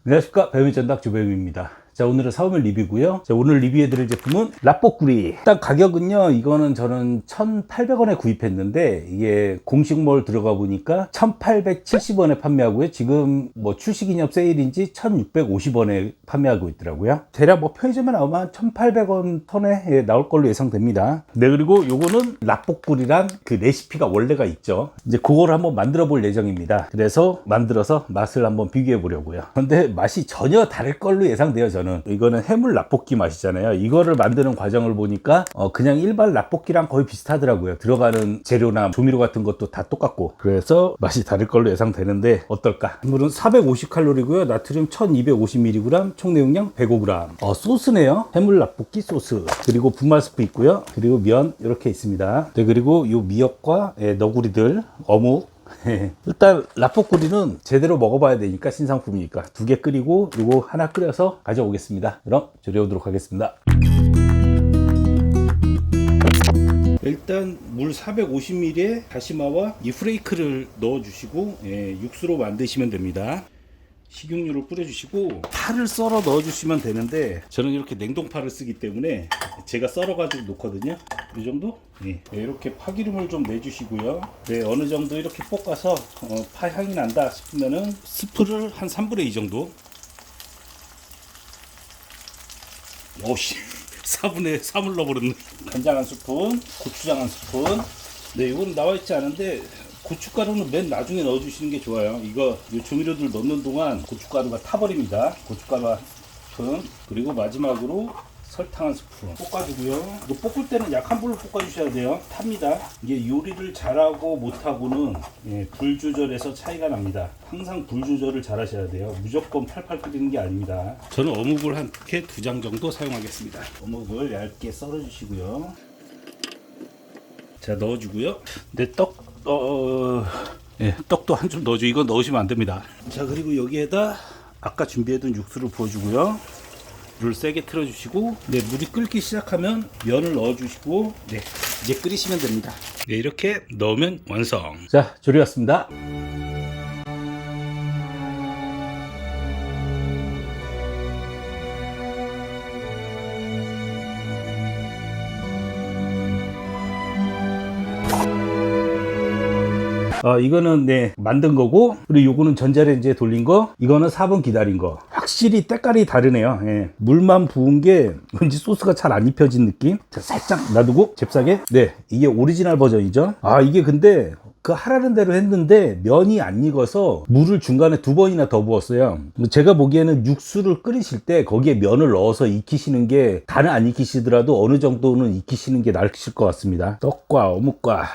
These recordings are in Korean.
안녕하십니까, 배우전당 주배우입니다. 자, 오늘은 사오밀 리뷰고요. 자, 오늘 리뷰해드릴 제품은 라뽀꾸리. 일단 가격은요, 이거는 저는 1,800원에 구입했는데 이게 공식몰 들어가 보니까 1,870원에 판매하고요. 지금 뭐 출시기념 세일인지 1,650원에 판매하고 있더라고요. 대략 뭐 편의점에 나오면 1,800원 선에 나올 걸로 예상됩니다. 네, 그리고 요거는 라뽀꾸리란 그 레시피가 원래가 있죠. 이제 그걸 한번 만들어 볼 예정입니다. 그래서 만들어서 맛을 한번 비교해 보려고요. 근데 맛이 전혀 다를 걸로 예상돼요. 저는 이거는 해물 라볶이 맛이잖아요. 이거를 만드는 과정을 보니까 그냥 일반 라볶이랑 거의 비슷하더라고요. 들어가는 재료나 조미료 같은 것도 다 똑같고, 그래서 맛이 다를 걸로 예상되는데 어떨까. 물은 450칼로리고요. 나트륨 1250mg, 총 내용량 105g. 소스네요. 해물 라볶이 소스, 그리고 분말 스프 있고요. 그리고 면 이렇게 있습니다. 네, 그리고 요 미역과 너구리들, 어묵. 일단 라뽀꾸리는 제대로 먹어봐야 되니까, 신상품이니까 2개 끓이고 요거 하나 끓여서 가져오겠습니다. 그럼 조리하도록 하겠습니다. 일단 물 450ml에 다시마와 이 프레이크를 넣어 주시고 육수로 만드시면 됩니다. 식용유를 뿌려주시고 파를 썰어 넣어주시면 되는데, 저는 이렇게 냉동파를 쓰기 때문에 제가 썰어가지고 놓거든요. 이 정도? 이렇게 파기름을 좀 내주시고요. 어느 정도 이렇게 볶아서 파 향이 난다 싶으면은 스프를 한 3분의 2 정도. 오씨, 4분의 3을 넣어버렸네. 간장 한 스푼, 고추장 한 스푼. 이건 나와 있지 않은데 고춧가루는 맨 나중에 넣어주시는 게 좋아요. 요 조미료들 넣는 동안 고춧가루가 타버립니다. 고춧가루 한 스푼, 그리고 마지막으로 설탕 한 스푼 볶아주고요. 이거 볶을 때는 약한 불로 볶아주셔야 돼요. 탑니다. 이게 요리를 잘하고 못하고는 불 조절에서 차이가 납니다. 항상 불 조절을 잘 하셔야 돼요. 무조건 팔팔 끓이는 게 아닙니다. 저는 어묵을 한 개 2장 정도 사용하겠습니다. 어묵을 얇게 썰어 주시고요. 자, 넣어주고요. 내 떡도 한 줌 넣어줘. 이거 넣으시면 안 됩니다. 자, 그리고 여기에다 아까 준비해둔 육수를 부어주고요. 물을 세게 틀어주시고, 물이 끓기 시작하면 면을 넣어주시고, 이제 끓이시면 됩니다. 이렇게 넣으면 완성. 자, 조리 왔습니다. 이거는 만든 거고, 그리고 요거는 전자레인지에 돌린 거, 이거는 4분 기다린 거. 확실히 때깔이 다르네요. 물만 부은 게 왠지 소스가 잘 안 입혀진 느낌. 자, 살짝 놔두고 잽싸게. 이게 오리지널 버전이죠. 이게 근데 하라는 대로 했는데 면이 안 익어서 물을 중간에 2번이나 더 부었어요. 제가 보기에는 육수를 끓이실 때 거기에 면을 넣어서 익히시는 게, 다는 안 익히시더라도 어느 정도는 익히시는 게 나으실 것 같습니다. 떡과 어묵과.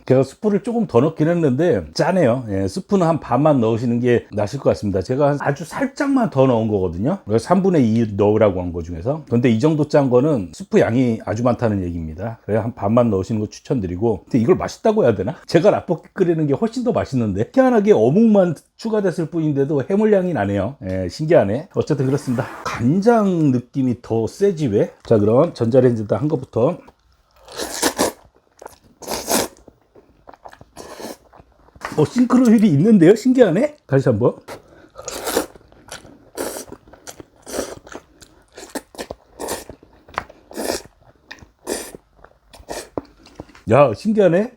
제가 스프를 조금 더 넣긴 했는데 짜네요. 스프는 한 반만 넣으시는 게 나으실 것 같습니다. 제가 아주 살짝만 더 넣은 거거든요. 그래서 3분의 2 넣으라고 한 거 중에서. 근데 이 정도 짠 거는 스프 양이 아주 많다는 얘기입니다. 그래서 한 반만 넣으시는 거 추천드리고. 근데 이걸 맛있다고 해야 되나? 제가 라볶이 끓이는 게 훨씬 더 맛있는데, 희한하게 어묵만 추가됐을 뿐인데도 해물향이 나네요. 신기하네. 어쨌든 그렇습니다. 간장 느낌이 더 세지 왜? 자, 그럼 전자레인지에다 한 거부터. 싱크로율이 있는데요? 신기하네? 다시 한번. 야, 신기하네?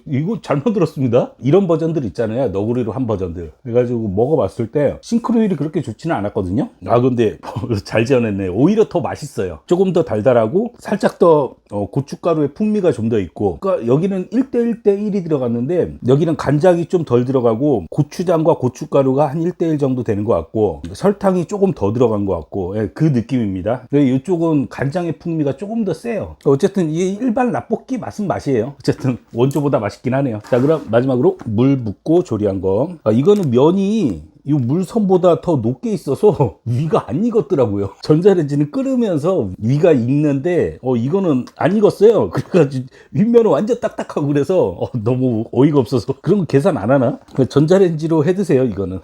이거 잘 만들었습니다. 이런 버전들 있잖아요. 너구리로 한 버전들. 그래가지고 먹어봤을 때 싱크로율이 그렇게 좋지는 않았거든요. 근데 잘 지어냈네. 오히려 더 맛있어요. 조금 더 달달하고, 살짝 더 고춧가루의 풍미가 좀 더 있고. 그러니까 여기는 1대1대1이 들어갔는데, 여기는 간장이 좀 덜 들어가고, 고추장과 고춧가루가 한 1대1 정도 되는 것 같고, 설탕이 조금 더 들어간 것 같고, 그 느낌입니다. 이쪽은 간장의 풍미가 조금 더 세요. 어쨌든 이 일반 라볶이 맛은 맛이에요. 어쨌든 원조보다 맛있긴 하네요. 자, 그럼 마지막으로 물 붓고 조리한 거. 이거는 면이 이 물선보다 더 높게 있어서 위가 안 익었더라고요. 전자레인지는 끓으면서 위가 익는데 이거는 안 익었어요. 그래가지고 윗면은 완전 딱딱하고, 그래서 너무 어이가 없어서 그런 거 계산 안 하나? 전자레인지로 해 드세요, 이거는.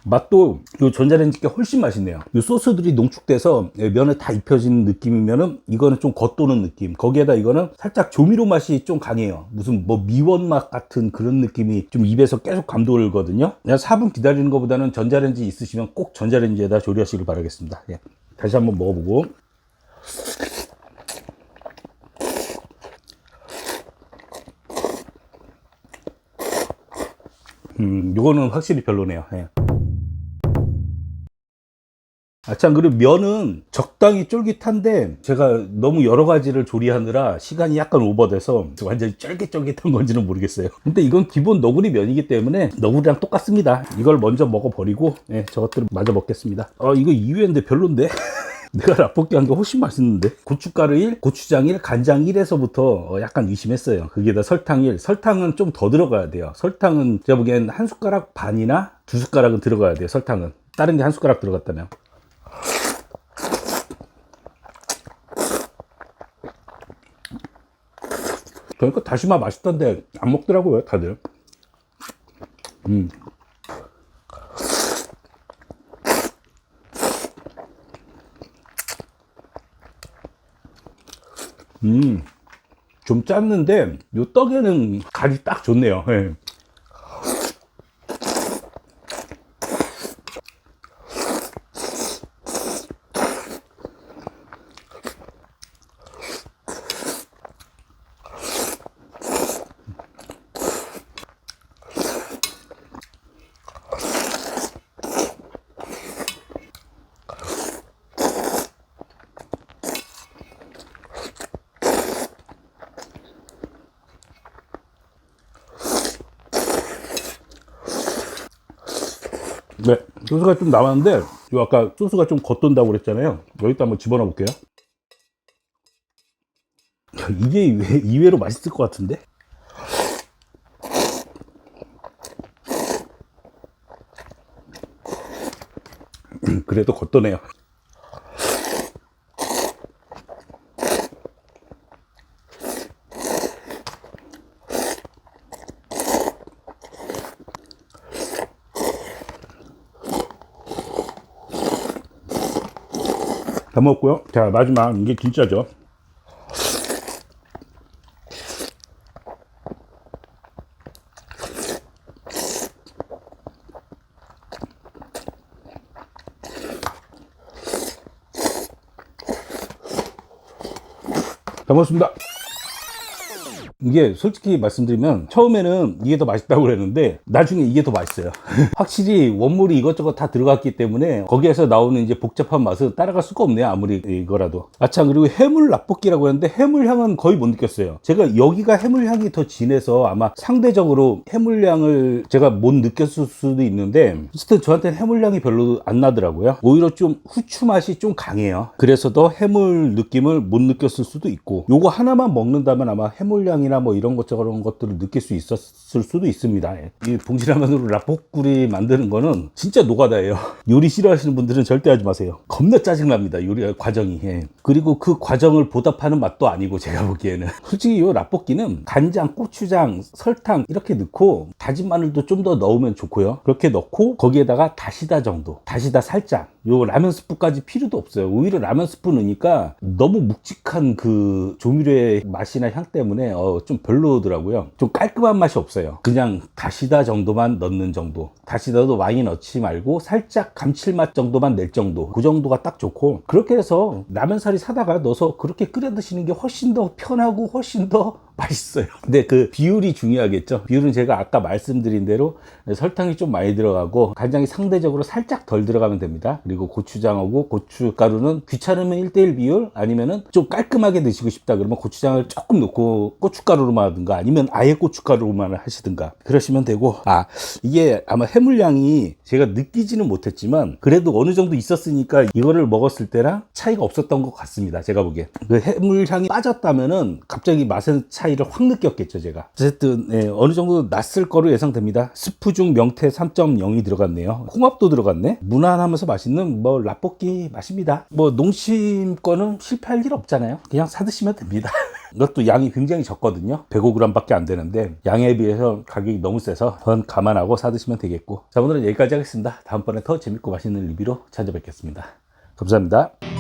맛도 이 전자레인지 게 훨씬 맛있네요. 이 소스들이 농축돼서 면에 다 입혀진 느낌이면은 이거는 좀 겉도는 느낌. 거기에다 이거는 살짝 조미료 맛이 좀 강해요. 무슨 뭐 미원 맛 같은 그런 느낌이 좀 입에서 계속 감돌거든요. 그냥 4분 기다리는 것보다는 전자레인지 있으시면 꼭 전자레인지에다 조리하시길 바라겠습니다. 예. 다시 한번 먹어보고. 요거는 확실히 별로네요. 예. 참, 그리고 면은 적당히 쫄깃한데 제가 너무 여러 가지를 조리하느라 시간이 약간 오버돼서 완전히 쫄깃쫄깃한 건지는 모르겠어요. 근데 이건 기본 너구리 면이기 때문에 너구리랑 똑같습니다. 이걸 먼저 먹어버리고 저것들을 마저 먹겠습니다. 이거 2회인데 별론데? 내가 라볶이 한 게 훨씬 맛있는데. 고춧가루 1, 고추장 1, 간장 1에서부터 약간 의심했어요. 그게다 설탕 1. 설탕은 좀 더 들어가야 돼요. 설탕은 제가 보기엔 한 숟가락 반이나 두 숟가락은 들어가야 돼요. 설탕은 다른 게 한 숟가락 들어갔다면. 그러니까 다시마 맛있던데 안 먹더라고요 다들. 좀 짰는데 요 떡에는 간이 딱 좋네요. 예. 네, 소스가 좀 남았는데 요 아까 소스가 좀 겉돈다고 그랬잖아요. 여기다 한번 집어넣어 볼게요. 이게 의외로 맛있을 것 같은데. 그래도 겉도네요. 다 먹었고요. 자, 마지막 이게 진짜죠. 다 먹었습니다. 이게 솔직히 말씀드리면 처음에는 이게 더 맛있다고 그랬는데 나중에 이게 더 맛있어요. 확실히 원물이 이것저것 다 들어갔기 때문에 거기에서 나오는 이제 복잡한 맛은 따라갈 수가 없네요. 아무리 이거라도. 참, 그리고 해물 라볶이라고 했는데 해물향은 거의 못 느꼈어요. 제가 여기가 해물향이 더 진해서 아마 상대적으로 해물향을 제가 못 느꼈을 수도 있는데 어쨌든 저한테는 해물향이 별로 안 나더라고요. 오히려 좀 후추 맛이 좀 강해요. 그래서 더 해물 느낌을 못 느꼈을 수도 있고, 요거 하나만 먹는다면 아마 해물향이나 뭐 이런 것 저런 것들을 느낄 수 있었을 수도 있습니다. 이 봉지라면으로 라볶구리 만드는 거는 진짜 노가다예요. 요리 싫어하시는 분들은 절대 하지 마세요. 겁나 짜증납니다. 요리 과정이. 그리고 그 과정을 보답하는 맛도 아니고 제가 보기에는. 솔직히 요 라볶이는 간장, 고추장, 설탕 이렇게 넣고 다진 마늘도 좀 더 넣으면 좋고요. 그렇게 넣고 거기에다가 다시다 정도, 다시다 살짝, 요 라면 스프까지 필요도 없어요. 오히려 라면 스프 넣으니까 너무 묵직한 그 조미료의 맛이나 향 때문에 좀 별로더라고요. 좀 깔끔한 맛이 없어요. 그냥 다시다 정도만 넣는 정도. 다시다도 많이 넣지 말고 살짝 감칠맛 정도만 낼 정도. 그 정도가 딱 좋고, 그렇게 해서 라면사리 사다가 넣어서 그렇게 끓여 드시는 게 훨씬 더 편하고 훨씬 더 맛있어요. 근데 그 비율이 중요하겠죠. 비율은 제가 아까 말씀드린 대로 설탕이 좀 많이 들어가고 간장이 상대적으로 살짝 덜 들어가면 됩니다. 그리고 고추장하고 고춧가루는 귀찮으면 1:1 비율, 아니면은 좀 깔끔하게 드시고 싶다 그러면 고추장을 조금 넣고 고춧가루로만 하든가 아니면 아예 고춧가루로만 하시든가 그러시면 되고, 이게 아마 해물량이 제가 느끼지는 못했지만 그래도 어느 정도 있었으니까 이거를 먹었을 때랑 차이가 없었던 것 같습니다. 제가 보기엔 그 해물향이 빠졌다면은 갑자기 맛의 차이를 확 느꼈겠죠. 제가 어쨌든 어느 정도 났을 거로 예상됩니다. 스프 중 명태 3.0이 들어갔네요. 홍합도 들어갔네. 무난하면서 맛있는 뭐 라볶이 맛입니다. 뭐 농심 거는 실패할 일 없잖아요. 그냥 사 드시면 됩니다. 이것도 양이 굉장히 적거든요. 105g 밖에 안 되는데 양에 비해서 가격이 너무 세서 전 감안하고 사드시면 되겠고. 자, 오늘은 여기까지 하겠습니다. 다음번에 더 재밌고 맛있는 리뷰로 찾아뵙겠습니다. 감사합니다.